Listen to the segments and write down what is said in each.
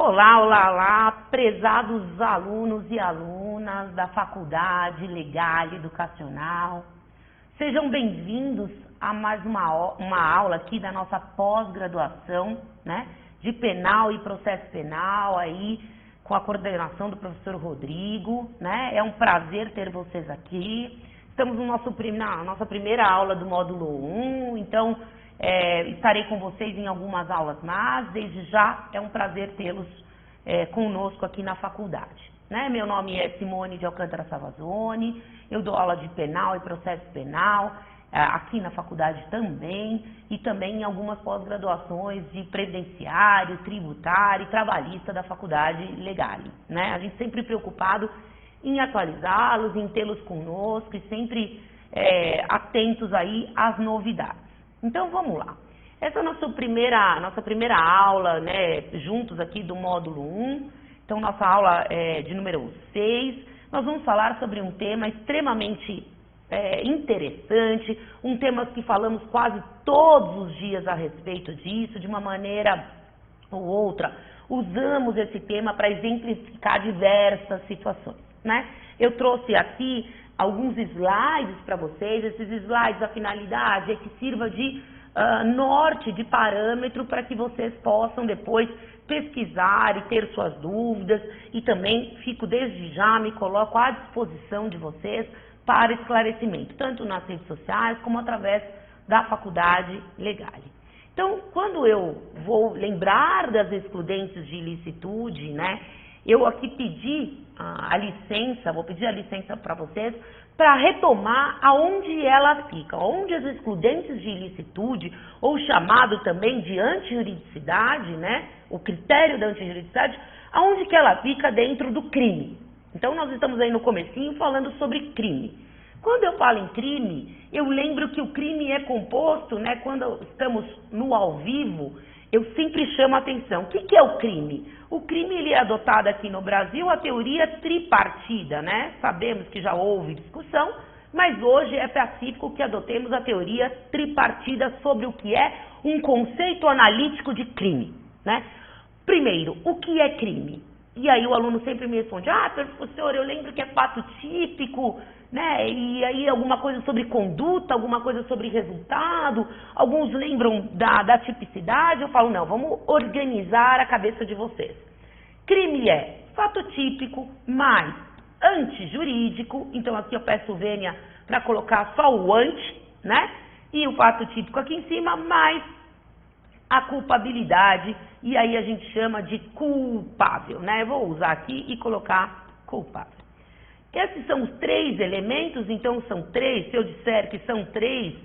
Olá, olá, olá, prezados alunos e alunas da Faculdade Legal e Educacional. Sejam bem-vindos a mais uma aula aqui da nossa pós-graduação, né, de Penal e Processo Penal, aí com a coordenação do professor Rodrigo, né? É um prazer ter vocês aqui. Estamos na nossa primeira aula do módulo 1, então estarei com vocês em algumas aulas mais. Desde já é um prazer tê-los conosco aqui na faculdade, né? Meu nome é Simone de Alcântara Savazone, eu dou aula de Penal e Processo Penal aqui na faculdade também, e também em algumas pós-graduações de previdenciário, tributário e trabalhista da Faculdade Legal, né? A gente sempre preocupado em atualizá-los, em tê-los conosco e sempre atentos aí às novidades. Então vamos lá. Essa é a nossa primeira aula, né, juntos aqui do módulo 1. Então nossa aula é de número 6. Nós vamos falar sobre um tema extremamente interessante, um tema que falamos quase todos os dias a respeito disso, de uma maneira ou outra. Usamos esse tema para exemplificar diversas situações, né? Eu trouxe aqui alguns slides para vocês. Esses slides, a finalidade é que sirva de norte, de parâmetro, para que vocês possam depois pesquisar e ter suas dúvidas, e também fico desde já, me coloco à disposição de vocês para esclarecimento, tanto nas redes sociais como através da Faculdade Legal. Então, quando eu vou lembrar das excludentes de ilicitude, né, eu aqui pedi a licença, vou pedir a licença para vocês, para retomar aonde elas ficam, onde as excludentes de ilicitude, ou chamado também de antijuridicidade, né, o critério da antijuridicidade, aonde que ela fica dentro do crime. Então, nós estamos aí no comecinho falando sobre crime. Quando eu falo em crime, eu lembro que o crime é composto, né, quando estamos no ao vivo, eu sempre chamo a atenção. O que é o crime? O crime, ele é adotado aqui no Brasil a teoria tripartida, né? Sabemos que já houve discussão, mas hoje é pacífico que adotemos a teoria tripartida sobre o que é um conceito analítico de crime, né? Primeiro, o que é crime? E aí o aluno sempre me responde, professor, eu lembro que é fato típico, né? E aí alguma coisa sobre conduta, alguma coisa sobre resultado, alguns lembram da tipicidade. Eu falo, não, vamos organizar a cabeça de vocês. Crime é fato típico mais antijurídico, então aqui eu peço vênia para colocar só o anti, né? E o fato típico aqui em cima, mais a culpabilidade, e aí a gente chama de culpável, né? Eu vou usar aqui e colocar culpável. Esses são os três elementos, então são três, se eu disser que são três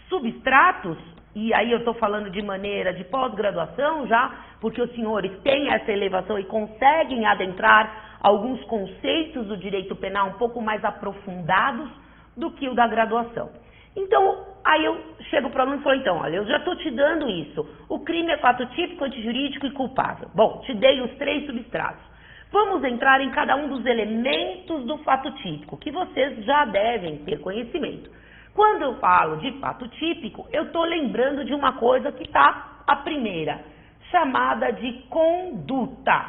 substratos, e aí eu estou falando de maneira de pós-graduação já, porque os senhores têm essa elevação e conseguem adentrar alguns conceitos do direito penal um pouco mais aprofundados do que o da graduação. Então, aí eu chego para o aluno e falo, então, olha, eu já estou te dando isso. O crime é fato típico, antijurídico e culpável. Bom, te dei os três substratos. Vamos entrar em cada um dos elementos do fato típico, que vocês já devem ter conhecimento. Quando eu falo de fato típico, eu estou lembrando de uma coisa que está a primeira, chamada de conduta.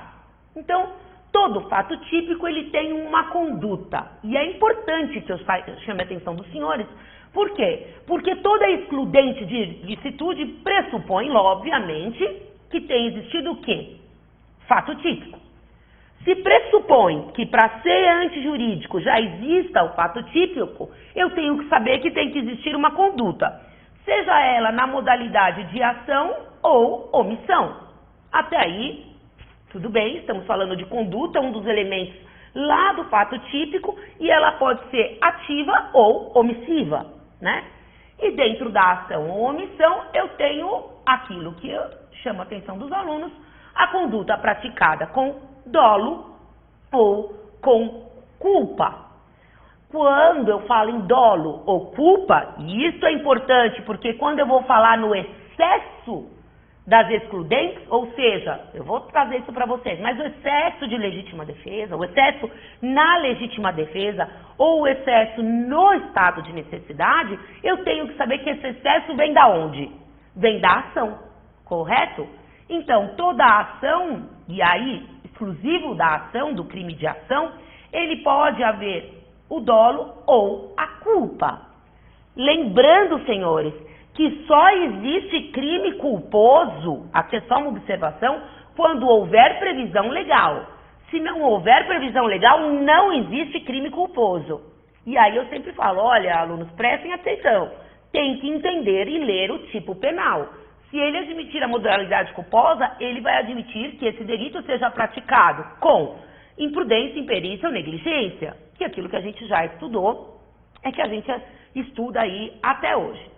Então, todo fato típico, ele tem uma conduta. E é importante que eu chame a atenção dos senhores. Por quê? Porque toda excludente de ilicitude pressupõe, obviamente, que tem existido o quê? Fato típico. Se pressupõe que para ser antijurídico já exista o fato típico, eu tenho que saber que tem que existir uma conduta, seja ela na modalidade de ação ou omissão. Até aí, tudo bem, estamos falando de conduta, um dos elementos lá do fato típico, e ela pode ser ativa ou omissiva, né? E dentro da ação ou omissão, eu tenho aquilo que eu chamo a atenção dos alunos, a conduta praticada com dolo ou com culpa. Quando eu falo em dolo ou culpa, e isso é importante, porque quando eu vou falar no excesso das excludentes, ou seja, eu vou trazer isso para vocês, mas o excesso de legítima defesa, o excesso na legítima defesa, ou o excesso no estado de necessidade, eu tenho que saber que esse excesso vem da onde? Vem da ação, correto? Então, toda a ação, e aí, exclusivo da ação, do crime de ação, ele pode haver o dolo ou a culpa. Lembrando, senhores, que só existe crime culposo, aqui é só uma observação, quando houver previsão legal. Se não houver previsão legal, não existe crime culposo. E aí eu sempre falo, olha, alunos, prestem atenção, tem que entender e ler o tipo penal. Se ele admitir a modalidade culposa, ele vai admitir que esse delito seja praticado com imprudência, imperícia ou negligência, que é aquilo que a gente já estudou, é que a gente estuda aí até hoje.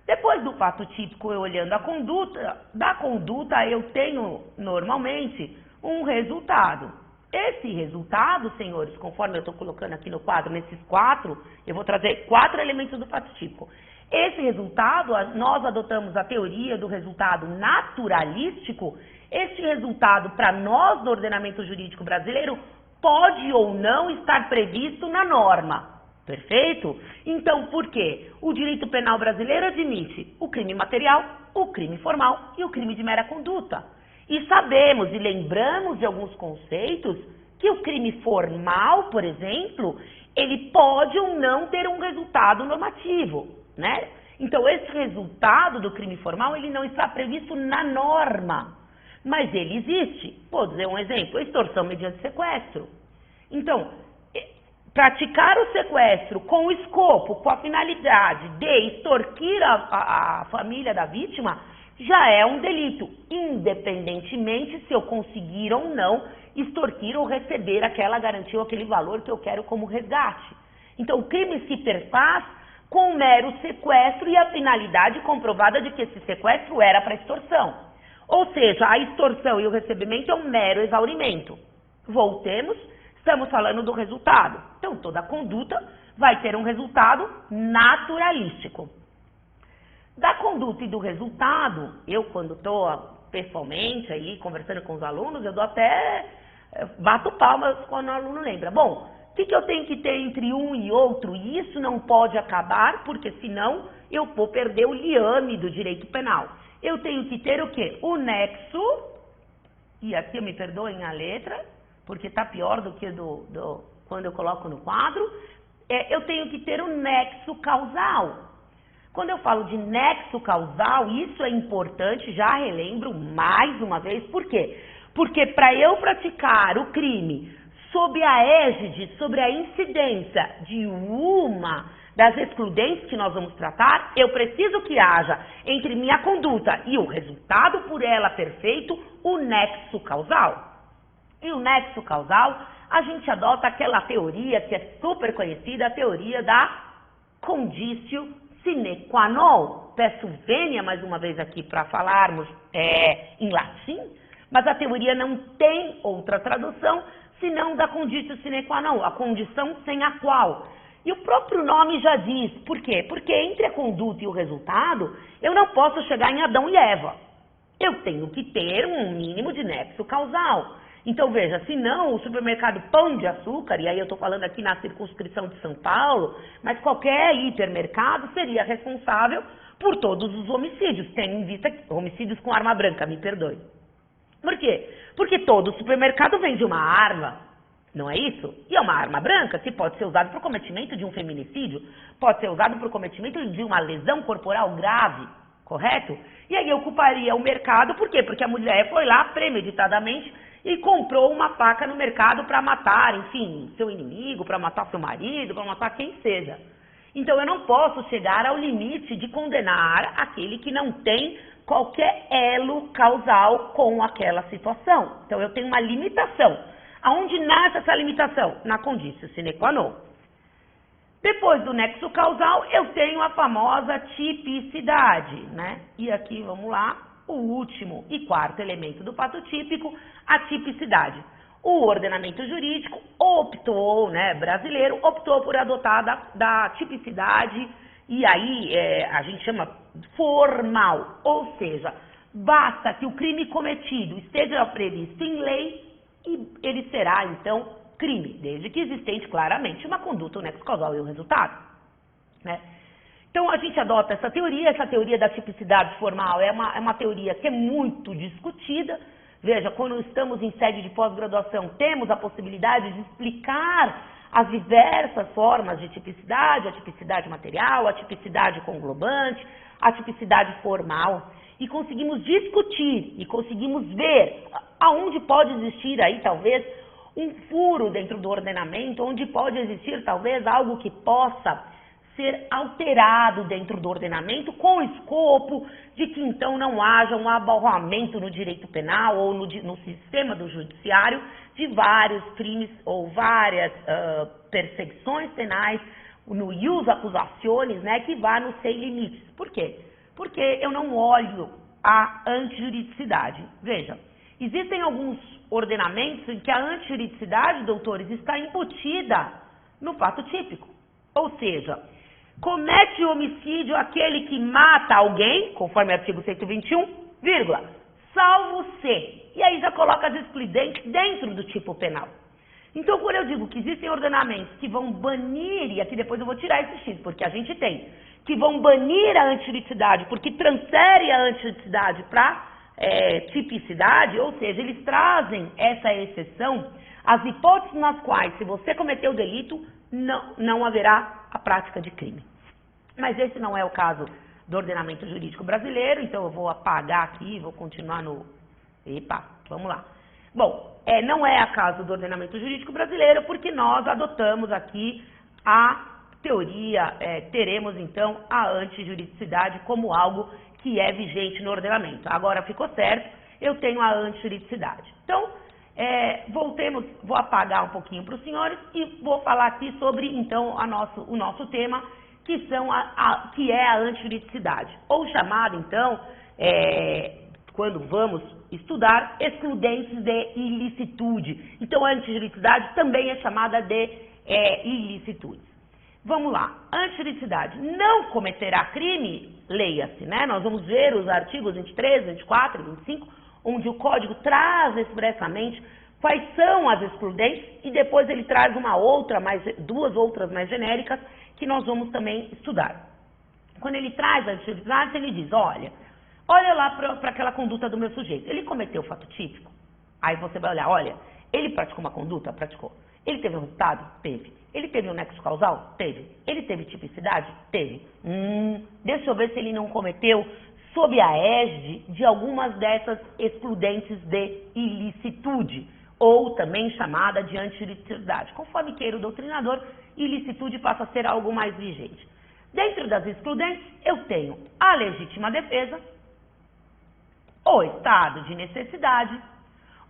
Depois do fato típico, eu olhando a conduta, da conduta eu tenho normalmente um resultado. Esse resultado, senhores, conforme eu estou colocando aqui no quadro, nesses 4, eu vou trazer 4 elementos do fato típico. Esse resultado, nós adotamos a teoria do resultado naturalístico. Este resultado, para nós do ordenamento jurídico brasileiro, pode ou não estar previsto na norma. Perfeito? Então, por quê? O direito penal brasileiro admite o crime material, o crime formal e o crime de mera conduta. E sabemos e lembramos de alguns conceitos que o crime formal, por exemplo, ele pode ou não ter um resultado normativo, né? Então, esse resultado do crime formal, ele não está previsto na norma, mas ele existe. Vou dizer um exemplo, extorsão mediante sequestro. Então, praticar o sequestro com o escopo, com a finalidade de extorquir a família da vítima, já é um delito, independentemente se eu conseguir ou não extorquir ou receber aquela garantia ou aquele valor que eu quero como resgate. Então, o crime se perfaz com o mero sequestro e a finalidade comprovada de que esse sequestro era para extorsão. Ou seja, a extorsão e o recebimento é um mero exaurimento. Voltemos, estamos falando do resultado. Então, toda conduta vai ter um resultado naturalístico. Da conduta e do resultado, eu quando estou pessoalmente aí conversando com os alunos, eu dou até, bato palmas quando o aluno lembra. Bom, o que eu tenho que ter entre um e outro? E isso não pode acabar, porque senão eu vou perder o liame do direito penal. Eu tenho que ter o quê? O nexo, e aqui me perdoem a letra, porque está pior do que quando eu coloco no quadro, eu tenho que ter o nexo causal. Quando eu falo de nexo causal, isso é importante, já relembro mais uma vez, por quê? Porque para eu praticar o crime sob a égide, sobre a incidência de uma das excludentes que nós vamos tratar, eu preciso que haja entre minha conduta e o resultado por ela perfeito, o nexo causal. E o nexo causal, a gente adota aquela teoria que é super conhecida, a teoria da conditio sine qua non. Peço vênia mais uma vez aqui para falarmos em latim, mas a teoria não tem outra tradução senão da conditio sine qua non, a condição sem a qual. E o próprio nome já diz, por quê? Porque entre a conduta e o resultado, eu não posso chegar em Adão e Eva. Eu tenho que ter um mínimo de nexo causal. Então, veja, se não, o supermercado Pão de Açúcar, e aí eu estou falando aqui na circunscrição de São Paulo, mas qualquer hipermercado seria responsável por todos os homicídios, tendo em vista homicídios com arma branca, me perdoe. Por quê? Porque todo supermercado vende uma arma, não é isso? E é uma arma branca que pode ser usada para o cometimento de um feminicídio, pode ser usado para o cometimento de uma lesão corporal grave, correto? E aí ocuparia o mercado, por quê? Porque a mulher foi lá premeditadamente e comprou uma faca no mercado para matar, enfim, seu inimigo, para matar seu marido, para matar quem seja. Então eu não posso chegar ao limite de condenar aquele que não tem qualquer elo causal com aquela situação. Então eu tenho uma limitação. Aonde nasce essa limitação? Na conditio sine qua non. Depois do nexo causal, eu tenho a famosa tipicidade, né? E aqui, vamos lá, o último e quarto elemento do fato típico, a tipicidade. O ordenamento jurídico optou, né, brasileiro, optou por adotar da tipicidade, e aí a gente chama formal, ou seja, basta que o crime cometido esteja previsto em lei e ele será, então, crime, desde que existente claramente uma conduta, o nexo causal e o resultado, né? Então, a gente adota essa teoria da tipicidade formal é uma teoria que é muito discutida. Veja, quando estamos em sede de pós-graduação, temos a possibilidade de explicar as diversas formas de tipicidade, a tipicidade material, a tipicidade conglobante, a tipicidade formal, e conseguimos discutir e conseguimos ver aonde pode existir aí, talvez, um furo dentro do ordenamento, onde pode existir, talvez, algo que possa ser alterado dentro do ordenamento com o escopo de que, então, não haja um abarroamento no direito penal ou no sistema do judiciário de vários crimes ou várias perseguições penais no ius accusationis, né, que vá no sem limites. Por quê? Porque eu não olho a antijuridicidade. Veja, existem alguns ordenamentos em que a antijuridicidade, doutores, está embutida no fato típico. Ou seja, comete homicídio aquele que mata alguém, conforme o artigo 121, vírgula, salvo se. E aí já coloca as excludentes dentro do tipo penal. Então, quando eu digo que existem ordenamentos que vão banir, e aqui depois eu vou tirar esse X, porque a gente tem, que vão banir a antijuridicidade, porque transfere a antijuridicidade para tipicidade, ou seja, eles trazem essa exceção, as hipóteses nas quais, se você cometeu o delito, não haverá a prática de crime. Mas esse não é o caso do ordenamento jurídico brasileiro, então eu vou apagar aqui, vou continuar no... Epa, vamos lá. Bom, não é a caso do ordenamento jurídico brasileiro, porque nós adotamos aqui a teoria, teremos então a antijuridicidade como algo que é vigente no ordenamento. Agora ficou certo, eu tenho a antijuridicidade. Então, vou apagar um pouquinho para os senhores e vou falar aqui sobre, então, o nosso tema, que é a antijuridicidade, ou chamada, então, quando vamos estudar, excludentes de ilicitude. Então, a antijuridicidade também é chamada de ilicitude. Vamos lá, antijuridicidade não cometerá crime, leia-se, né? Nós vamos ver os artigos 23, 24 e 25, onde o Código traz expressamente quais são as excludentes e depois ele traz duas outras mais genéricas que nós vamos também estudar. Quando ele traz a antijuridicidade, ele diz, olha lá para aquela conduta do meu sujeito, ele cometeu o fato típico? Aí você vai olhar, ele praticou uma conduta? Praticou. Ele teve um resultado? Teve. Ele teve um nexo causal? Teve. Ele teve tipicidade? Teve. Deixa eu ver se ele não cometeu sob a égide de algumas dessas excludentes de ilicitude, ou também chamada de antijuridicidade. Conforme queira o doutrinador, ilicitude passa a ser algo mais vigente. Dentro das excludentes, eu tenho a legítima defesa, o estado de necessidade,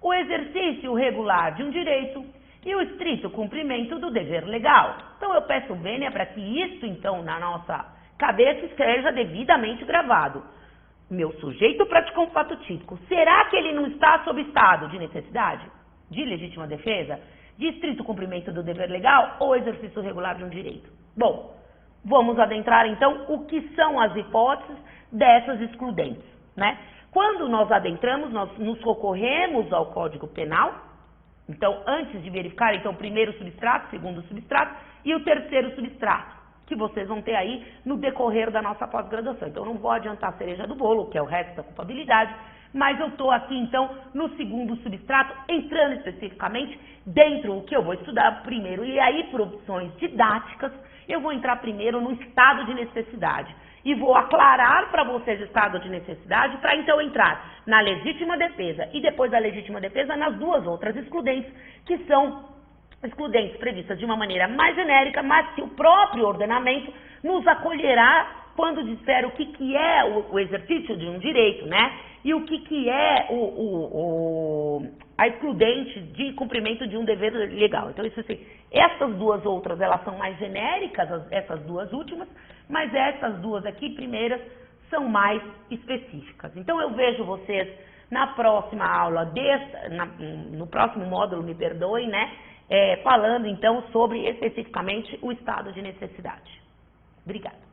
o exercício regular de um direito e o estrito cumprimento do dever legal. Então, eu peço vênia para que isso, então, na nossa cabeça esteja devidamente gravado. Meu sujeito praticou um fato típico. Será que ele não está sob estado de necessidade, de legítima defesa, de estrito cumprimento do dever legal ou exercício regular de um direito? Bom, vamos adentrar, então, o que são as hipóteses dessas excludentes, né? Quando nós adentramos, nós nos socorremos ao Código Penal. Então, antes de verificar, então, o primeiro substrato, o segundo substrato e o terceiro substrato, que vocês vão ter aí no decorrer da nossa pós-graduação. Então, eu não vou adiantar a cereja do bolo, que é o resto da culpabilidade, mas eu estou aqui, então, no segundo substrato, entrando especificamente dentro do que eu vou estudar primeiro. E aí, por opções didáticas, eu vou entrar primeiro no estado de necessidade. E vou aclarar para vocês o estado de necessidade para então entrar na legítima defesa e depois da legítima defesa nas duas outras excludentes, que são excludentes previstas de uma maneira mais genérica, mas que o próprio ordenamento nos acolherá quando disser o que é o exercício de um direito, né? E o que é a excludente de cumprimento de um dever legal. Então, isso assim, essas duas outras, elas são mais genéricas, essas duas últimas, mas essas duas aqui, primeiras, são mais específicas. Então, eu vejo vocês na próxima aula, no próximo módulo, me perdoem, né? Falando, então, sobre especificamente o estado de necessidade. Obrigada.